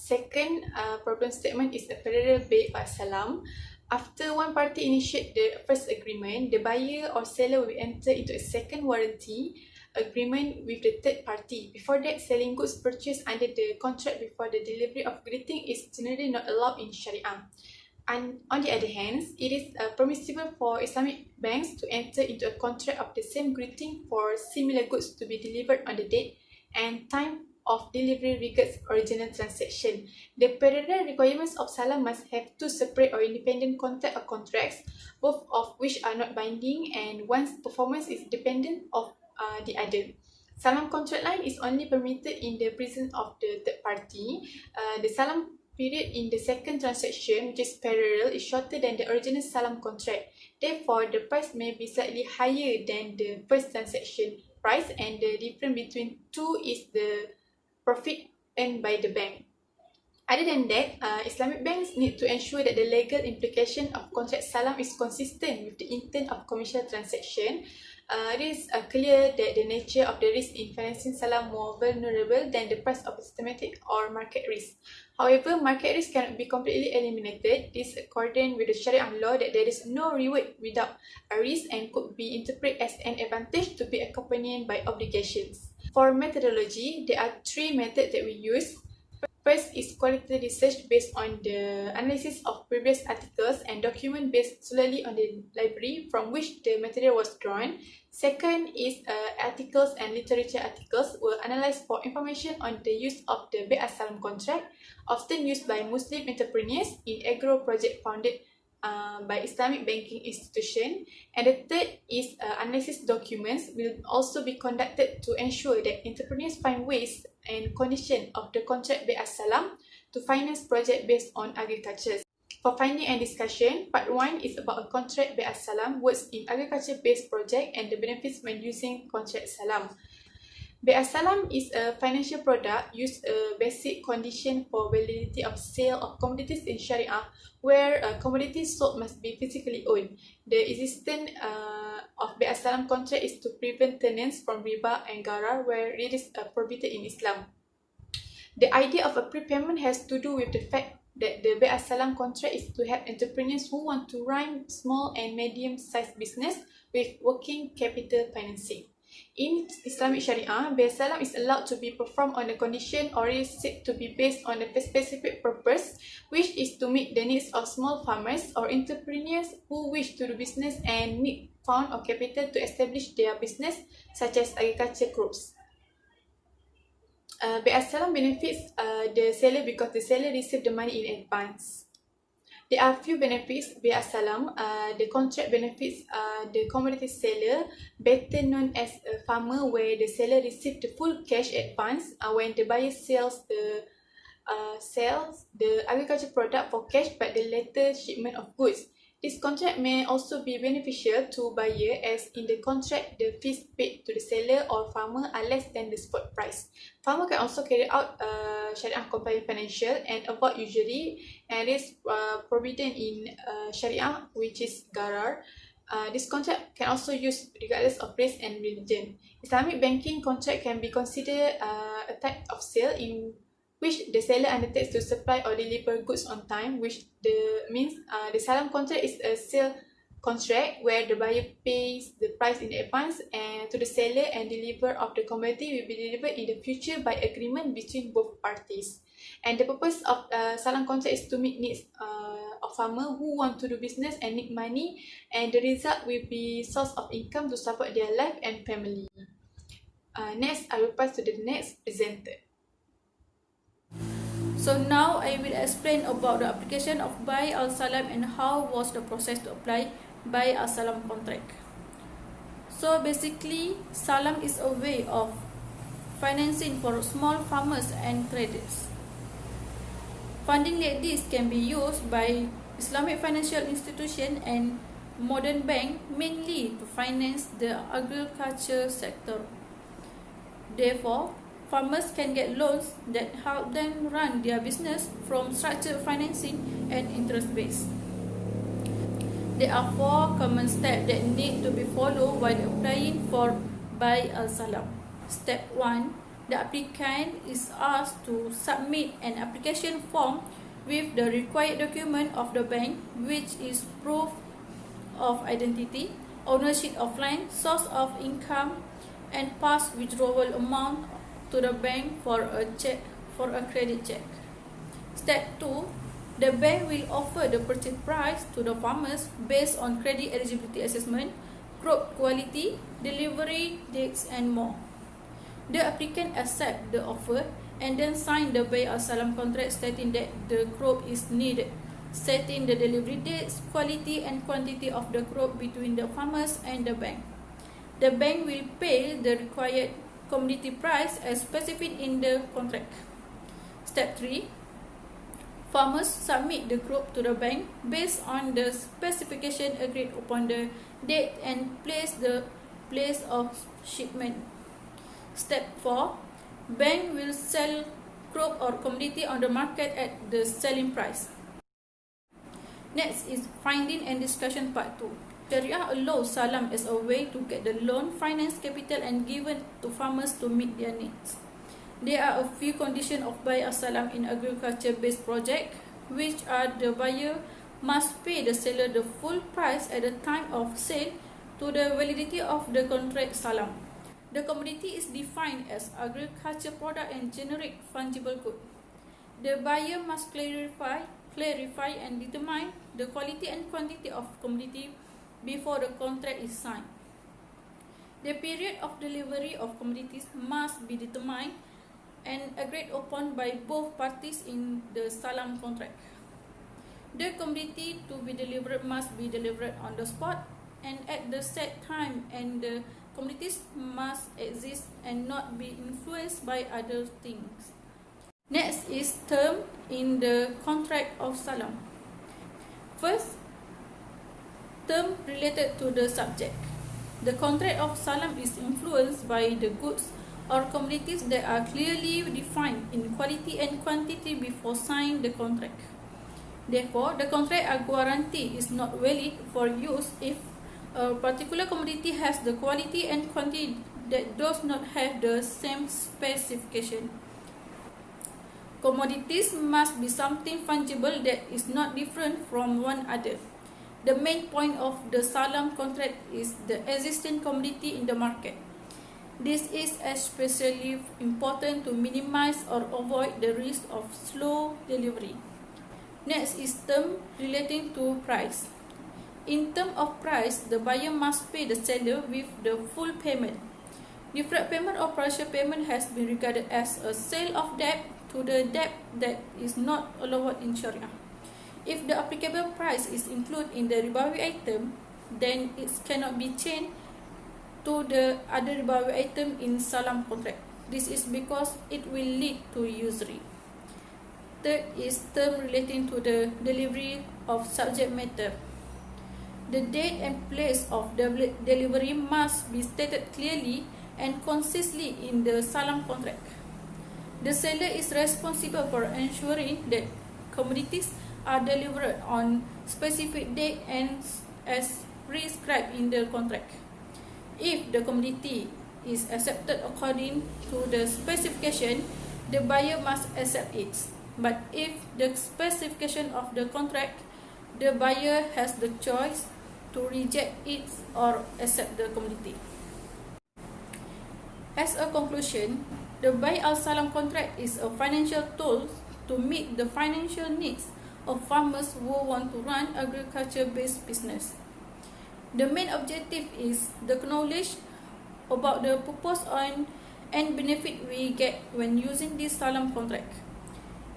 Second problem statement is a federal bay by Salam. After one party initiates the first agreement, the buyer or seller will enter into a second warranty agreement with the third party. Before that, selling goods purchased under the contract before the delivery of greeting is generally not allowed in Sharia. And on the other hand, it is permissible for Islamic banks to enter into a contract of the same greeting for similar goods to be delivered on the date and time of delivery regards original transaction. The parallel requirements of Salam must have two separate or independent contract or contracts, both of which are not binding, and one's performance is dependent of the other. Salam contract line is only permitted in the presence of the third party. The Salam period in the second transaction, which is parallel, is shorter than the original Salam contract. Therefore, the price may be slightly higher than the first transaction price, and the difference between two is the profit earned by the bank. Other than that, Islamic banks need to ensure that the legal implication of contract Salam is consistent with the intent of commercial transaction. It is clear that the nature of the risk in financing Salam more vulnerable than the price of systematic or market risk. However, market risk cannot be completely eliminated. This according with the Sharia law that there is no reward without a risk and could be interpreted as an advantage to be accompanied by obligations. For methodology, there are three methods that we use. First is qualitative research based on the analysis of previous articles and documents based solely on the library from which the material was drawn. Second is articles and literature articles were analyzed for information on the use of the Bay Salam contract, often used by Muslim entrepreneurs in Agro project founded by Islamic banking institution. And the third is analysis documents will also be conducted to ensure that entrepreneurs find ways and conditions of the contract Bay Salam to finance project based on agriculture. For finding and discussion, part 1 is about a contract Bay Salam works in agriculture-based project and the benefits when using contract Salam. Bay Salam is a financial product used a basic condition for validity of sale of commodities in Sharia, where commodities sold must be physically owned. The existence of Bay Salam contract is to prevent tenants from riba and gharar, where it is prohibited in Islam. The idea of a prepayment has to do with the fact that the Bay Salam contract is to help entrepreneurs who want to run small and medium-sized business with working capital financing. In Islamic Sharia, Bay Salam is allowed to be performed on a condition or is said to be based on a specific purpose, which is to meet the needs of small farmers or entrepreneurs who wish to do business and need fund or capital to establish their business, such as agriculture crops. Bay Salam benefits the seller because the seller receives the money in advance. There are few benefits Bay Salam. The contract benefits the commodity seller, better known as a farmer, where the seller receives the full cash advance when the buyer sells the agriculture product for cash but the later shipment of goods. This contract may also be beneficial to buyer, as in the contract the fees paid to the seller or farmer are less than the spot price. Farmer can also carry out Sharia compliant financial and avoid usury and risk forbidden in Sharia, which is gharar. This contract can also use regardless of race and religion. Islamic banking contract can be considered a type of sale in which the seller undertakes to supply or deliver goods on time, which means the Salam contract is a sale contract where the buyer pays the price in advance and to the seller, and delivery of the commodity will be delivered in the future by agreement between both parties. And the purpose of Salam contract is to meet needs of farmers who want to do business and need money, and the result will be source of income to support their life and family. Next, I will pass to the next presenter. So now I will explain about the application of Bay Salam and how was the process to apply Bay Salam contract. So basically, Salam is a way of financing for small farmers and traders. Funding like this can be used by Islamic financial institution and modern bank, mainly to finance the agriculture sector. Therefore, farmers can get loans that help them run their business from structured financing and interest-based. There are 4 common steps that need to be followed while applying for Bay Salam. Step 1. the applicant is asked to submit an application form with the required document of the bank, which is proof of identity, ownership of land, source of income, and past withdrawal amount to the bank for a credit check. Step 2. The bank will offer the purchase price to the farmers based on credit eligibility assessment, crop quality, delivery dates, and more. The applicant accepts the offer and then sign the Bay al-Salam contract stating that the crop is needed, setting the delivery dates, quality, and quantity of the crop between the farmers and the bank. The bank will pay the required commodity price as specified in the contract. Step 3. Farmers submit the crop to the bank based on the specification agreed upon the date and place of shipment. Step 4. Bank will sell crop or commodity on the market at the selling price. Next is finding and discussion part 2. Sharia allows Salam as a way to get the loan, finance, capital, and given to farmers to meet their needs. There are a few conditions of Bay al-Salam in agriculture-based project, which are the buyer must pay the seller the full price at the time of sale to the validity of the contract Salam. The commodity is defined as agriculture product and generic fungible good. The buyer must clarify and determine the quality and quantity of commodity before the contract is signed. The period of delivery of commodities must be determined and agreed upon by both parties in the Salam contract. The commodity to be delivered must be delivered on the spot and at the set time, and the commodities must exist and not be influenced by other things. Next is term in the contract of Salam. First, term related to the subject. The contract of Salam is influenced by the goods or commodities that are clearly defined in quality and quantity before signing the contract. Therefore, the contract or guarantee is not valid for use if a particular commodity has the quality and quantity that does not have the same specification. Commodities must be something fungible that is not different from one another. The main point of the Salam contract is the existing commodity in the market. This is especially important to minimize or avoid the risk of slow delivery. Next is term relating to price. In terms of price, the buyer must pay the seller with the full payment. Deferred payment or partial payment has been regarded as a sale of debt to the debt that is not allowed in Sharia. If the applicable price is included in the ribawi item, then it cannot be changed to the other ribawi item in Salam contract. This is because it will lead to usury. Third is term relating to the delivery of subject matter. The date and place of the delivery must be stated clearly and concisely in the Salam contract. The seller is responsible for ensuring that commodities are delivered on specific date and as prescribed in the contract. If the commodity is accepted according to the specification, the buyer must accept it. But if the specification of the contract, the buyer has the choice to reject it or accept the commodity. As a conclusion, the Bay al-Salam contract is a financial tool to meet the financial needs of farmers who want to run agriculture-based business. The main objective is the knowledge about the purpose and benefit we get when using this Salam contract.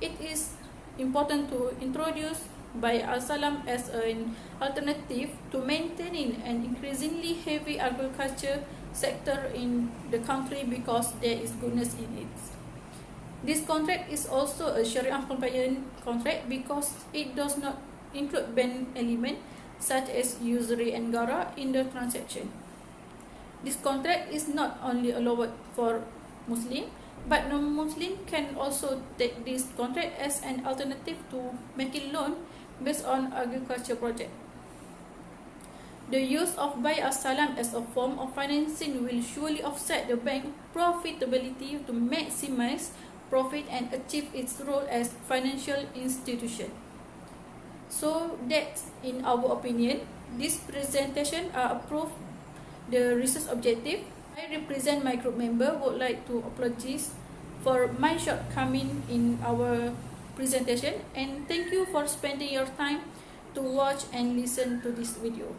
It is important to introduce Bay al-Salam as an alternative to maintaining an increasingly heavy agriculture sector in the country because there is goodness in it. This contract is also a Sharia compliant contract because it does not include banned elements such as usury and ghara in the transaction. This contract is not only allowed for Muslim, but non-Muslim can also take this contract as an alternative to making loan based on agriculture project. The use of buy as-salam as a form of financing will surely offset the bank profitability to maximize profit and achieve its role as financial institution. So that's in our opinion. This presentation approved the research objective. I represent my group member would like to apologize for my shortcoming in our presentation, and thank you for spending your time to watch and listen to this video.